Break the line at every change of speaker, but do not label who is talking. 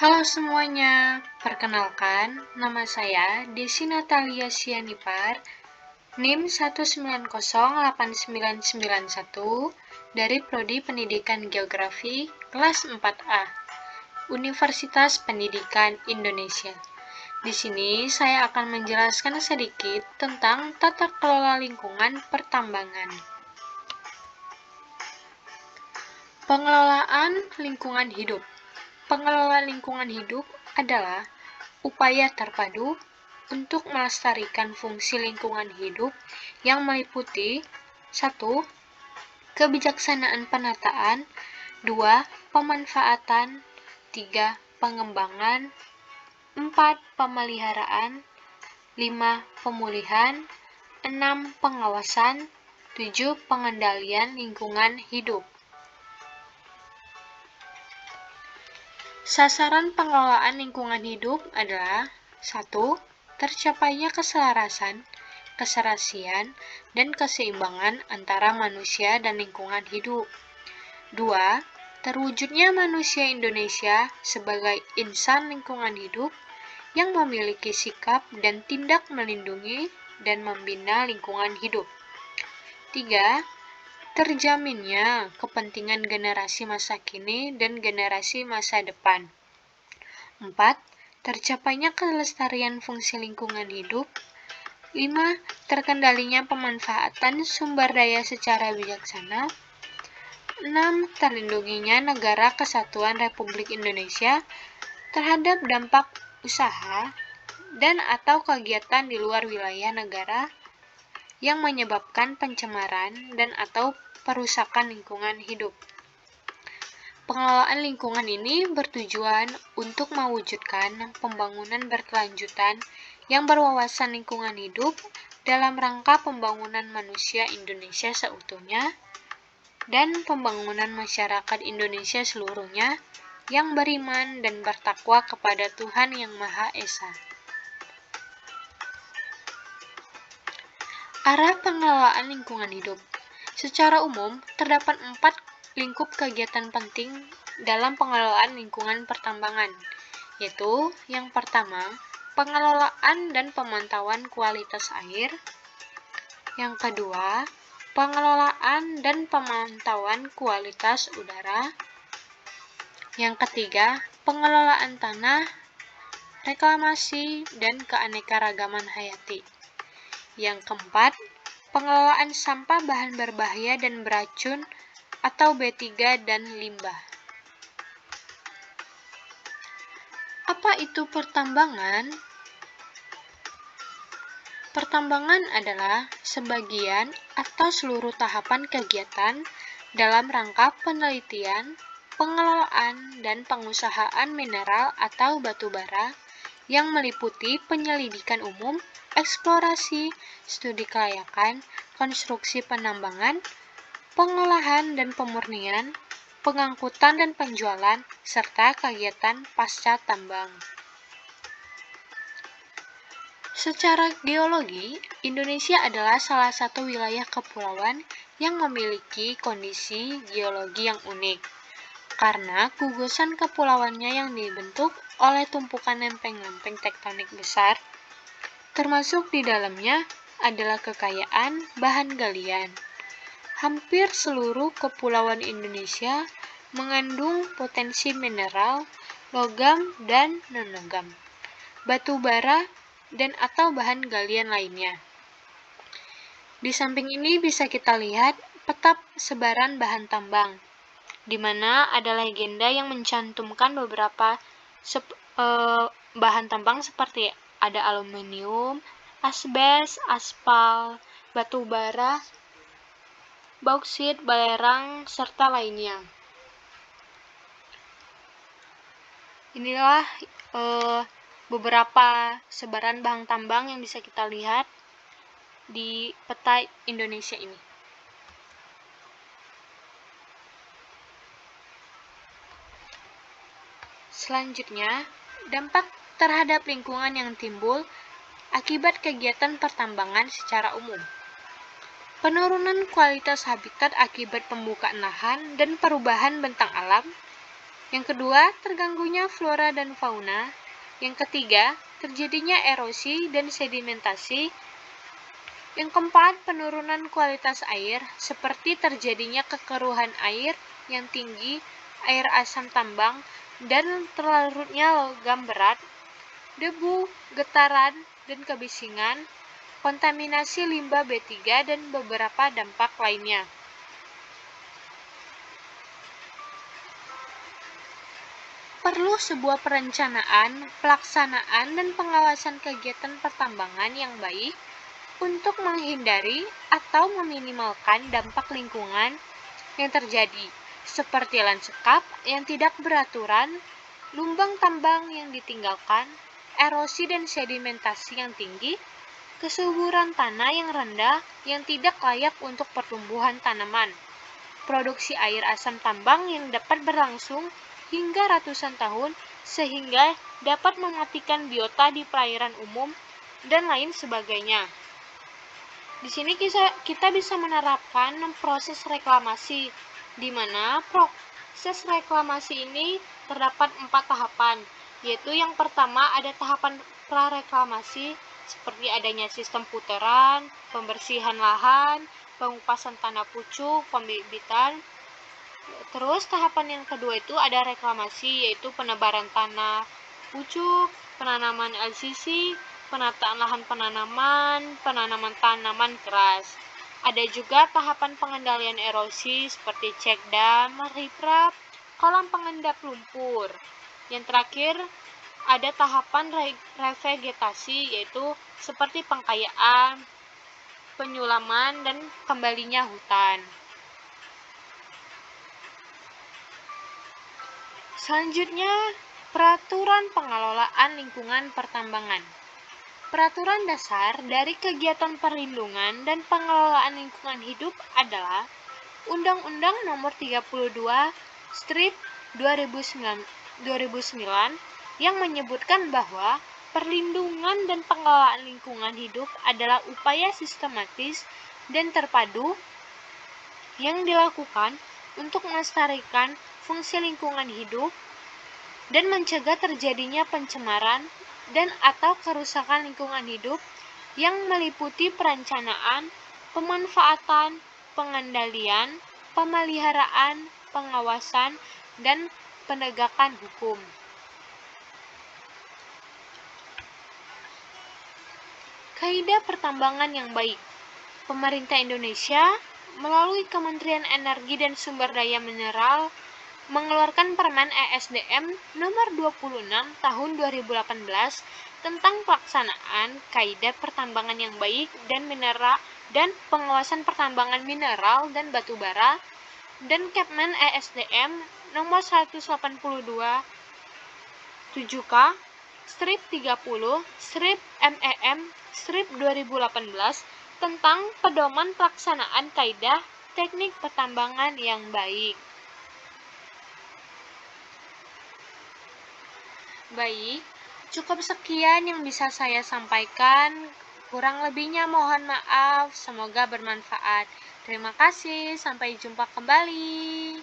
Halo semuanya, perkenalkan nama saya Desi Natalia Sianipar, NIM 1908991 dari Prodi Pendidikan Geografi kelas 4A, Universitas Pendidikan Indonesia. Di sini saya akan menjelaskan sedikit tentang tata kelola lingkungan pertambangan. Pengelolaan lingkungan hidup. Pengelolaan lingkungan hidup adalah upaya terpadu untuk melestarikan fungsi lingkungan hidup yang meliputi 1. Kebijaksanaan penataan, 2. Pemanfaatan, 3. Pengembangan, 4. Pemeliharaan, 5. Pemulihan, 6. Pengawasan, 7. Pengendalian lingkungan hidup. Sasaran pengelolaan lingkungan hidup adalah 1. Tercapainya keselarasan, keserasian, dan keseimbangan antara manusia dan lingkungan hidup. 2. Terwujudnya manusia Indonesia sebagai insan lingkungan hidup yang memiliki sikap dan tindak melindungi dan membina lingkungan hidup. 3. Terjaminnya kepentingan generasi masa kini dan generasi masa depan. 4. Tercapainya kelestarian fungsi lingkungan hidup. 5. Terkendalinya pemanfaatan sumber daya secara bijaksana. 6. Terlindunginya negara kesatuan Republik Indonesia terhadap dampak usaha dan atau kegiatan di luar wilayah negara yang menyebabkan pencemaran dan atau perusakan lingkungan hidup. Pengelolaan lingkungan ini bertujuan untuk mewujudkan pembangunan berkelanjutan yang berwawasan lingkungan hidup dalam rangka pembangunan manusia Indonesia seutuhnya dan pembangunan masyarakat Indonesia seluruhnya yang beriman dan bertakwa kepada Tuhan Yang Maha Esa. Arah pengelolaan lingkungan hidup. Secara umum, terdapat 4 lingkup kegiatan penting dalam pengelolaan lingkungan pertambangan, yaitu yang pertama, pengelolaan dan pemantauan kualitas air. Yang kedua, pengelolaan dan pemantauan kualitas udara. Yang ketiga, pengelolaan tanah, reklamasi, dan keanekaragaman hayati. Yang keempat, pengelolaan sampah bahan berbahaya dan beracun atau B3 dan limbah. Apa itu pertambangan? Pertambangan adalah sebagian atau seluruh tahapan kegiatan dalam rangka penelitian, pengelolaan, dan pengusahaan mineral atau batu bara yang meliputi penyelidikan umum, eksplorasi, studi kelayakan, konstruksi penambangan, pengolahan dan pemurnian, pengangkutan dan penjualan, serta kegiatan pasca tambang. Secara geologi, Indonesia adalah salah satu wilayah kepulauan yang memiliki kondisi geologi yang unik, karena gugusan kepulauannya yang dibentuk oleh tumpukan lempeng-lempeng tektonik besar, termasuk di dalamnya adalah kekayaan bahan galian. Hampir seluruh kepulauan Indonesia mengandung potensi mineral, logam dan non-logam, batu bara, dan atau bahan galian lainnya. Di samping ini bisa kita lihat peta sebaran bahan tambang, di mana ada legenda yang mencantumkan beberapa bahan tambang seperti ada aluminium, asbes, aspal, batu bara, bauksit, balerang, serta lainnya. Inilah beberapa sebaran bahan tambang yang bisa kita lihat di peta Indonesia ini. Selanjutnya, dampak terhadap lingkungan yang timbul akibat kegiatan pertambangan secara umum. Penurunan kualitas habitat akibat pembukaan lahan dan perubahan bentang alam, Yang kedua, terganggunya flora dan fauna. Yang ketiga, terjadinya erosi dan sedimentasi. Yang keempat, penurunan kualitas air, seperti terjadinya kekeruhan air yang tinggi, air asam tambang, dan terlarutnya logam berat, debu, getaran, dan kebisingan, kontaminasi limbah B3, dan beberapa dampak lainnya. Perlu sebuah perencanaan, pelaksanaan, dan pengawasan kegiatan pertambangan yang baik untuk menghindari atau meminimalkan dampak lingkungan yang terjadi, seperti lanskap yang tidak beraturan, lubang tambang yang ditinggalkan, erosi dan sedimentasi yang tinggi, kesuburan tanah yang rendah yang tidak layak untuk pertumbuhan tanaman, produksi air asam tambang yang dapat berlangsung hingga ratusan tahun sehingga dapat mematikan biota di perairan umum, dan lain sebagainya. Di sini kita bisa menerapkan proses reklamasi, di mana proses reklamasi ini terdapat 4 tahapan, yaitu yang pertama ada tahapan prareklamasi, seperti adanya sistem putaran, pembersihan lahan, pengupasan tanah pucuk, pembibitan. Terus tahapan yang kedua itu ada reklamasi, yaitu penebaran tanah pucuk, penanaman LCC, penataan lahan penanaman tanaman keras. Ada juga tahapan pengendalian erosi seperti cek dam, riprap, kolam pengendap lumpur. Yang terakhir ada tahapan revegetasi, yaitu seperti pengkayaan, penyulaman, dan kembalinya hutan. Selanjutnya, peraturan pengelolaan lingkungan pertambangan. Peraturan dasar dari kegiatan perlindungan dan pengelolaan lingkungan hidup adalah Undang-Undang Nomor 32 Strip 2009 yang menyebutkan bahwa perlindungan dan pengelolaan lingkungan hidup adalah upaya sistematis dan terpadu yang dilakukan untuk melestarikan fungsi lingkungan hidup dan mencegah terjadinya pencemaran dan atau kerusakan lingkungan hidup yang meliputi perencanaan, pemanfaatan, pengendalian, pemeliharaan, pengawasan, dan penegakan hukum. Kaidah pertambangan yang baik. Pemerintah Indonesia melalui Kementerian Energi dan Sumber Daya Mineral mengeluarkan Permen ESDM nomor 26 tahun 2018 tentang pelaksanaan kaidah pertambangan yang baik dan pengawasan pertambangan mineral dan batu bara, dan Kepmen ESDM nomor 182 7K strip 30 strip MEM strip 2018 tentang pedoman pelaksanaan kaidah teknik pertambangan yang baik. Baik, cukup sekian yang bisa saya sampaikan. Kurang lebihnya mohon maaf, semoga bermanfaat. Terima kasih, sampai jumpa kembali.